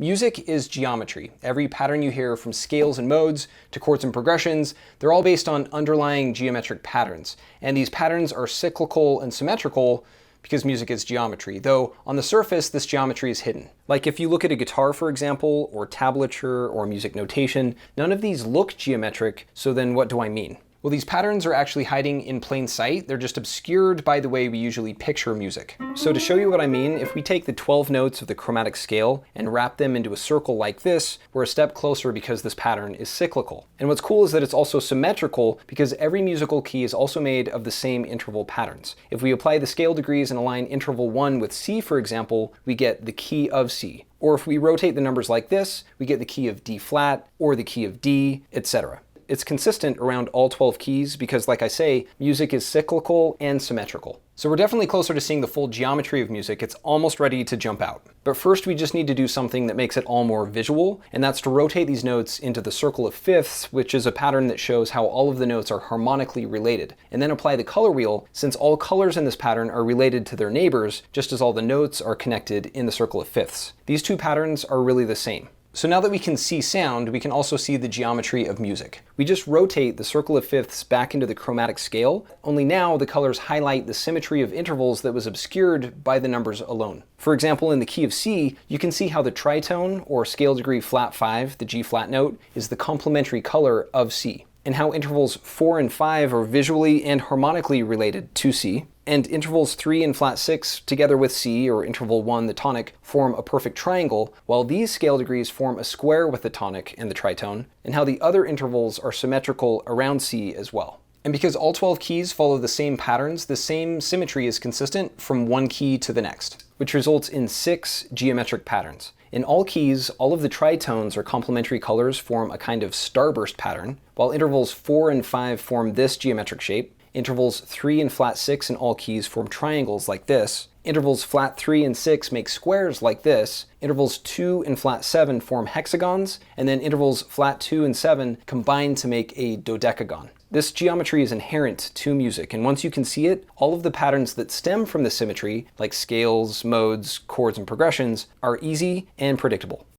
Music is geometry. Every pattern you hear, from scales and modes to chords and progressions, they're all based on underlying geometric patterns. And these patterns are cyclical and symmetrical because music is geometry, though on the surface this geometry is hidden. Like if you look at a guitar, for example, or tablature or music notation, none of these look geometric, so then what do I mean? Well, these patterns are actually hiding in plain sight. They're just obscured by the way we usually picture music. So to show you what I mean, if we take the 12 notes of the chromatic scale and wrap them into a circle like this, we're a step closer because this pattern is cyclical. And what's cool is that it's also symmetrical because every musical key is also made of the same interval patterns. If we apply the scale degrees and align interval 1 with C, for example, we get the key of C. Or if we rotate the numbers like this, we get the key of D flat or the key of D, etc. It's consistent around all 12 keys because, like I say, music is cyclical and symmetrical. So we're definitely closer to seeing the full geometry of music. It's almost ready to jump out. But first we just need to do something that makes it all more visual, and that's to rotate these notes into the circle of fifths, which is a pattern that shows how all of the notes are harmonically related. And then apply the color wheel, since all colors in this pattern are related to their neighbors, just as all the notes are connected in the circle of fifths. These two patterns are really the same. So now that we can see sound, we can also see the geometry of music. We just rotate the circle of fifths back into the chromatic scale, only now the colors highlight the symmetry of intervals that was obscured by the numbers alone. For example, in the key of C, you can see how the tritone, or scale degree flat 5, the G flat note, is the complementary color of C, and how intervals 4 and 5 are visually and harmonically related to C. And intervals 3 and flat 6 together with C, or interval 1, the tonic, form a perfect triangle, while these scale degrees form a square with the tonic and the tritone, and how the other intervals are symmetrical around C as well. And because all 12 keys follow the same patterns, the same symmetry is consistent from one key to the next, which results in 6 geometric patterns. In all keys, all of the tritones or complementary colors form a kind of starburst pattern, while intervals 4 and 5 form this geometric shape. Intervals 3 and flat 6 in all keys form triangles like this. Intervals flat 3 and 6 make squares like this. Intervals 2 and flat 7 form hexagons. And then intervals flat 2 and 7 combine to make a dodecagon. This geometry is inherent to music, and once you can see it, all of the patterns that stem from the symmetry, like scales, modes, chords, and progressions, are easy and predictable.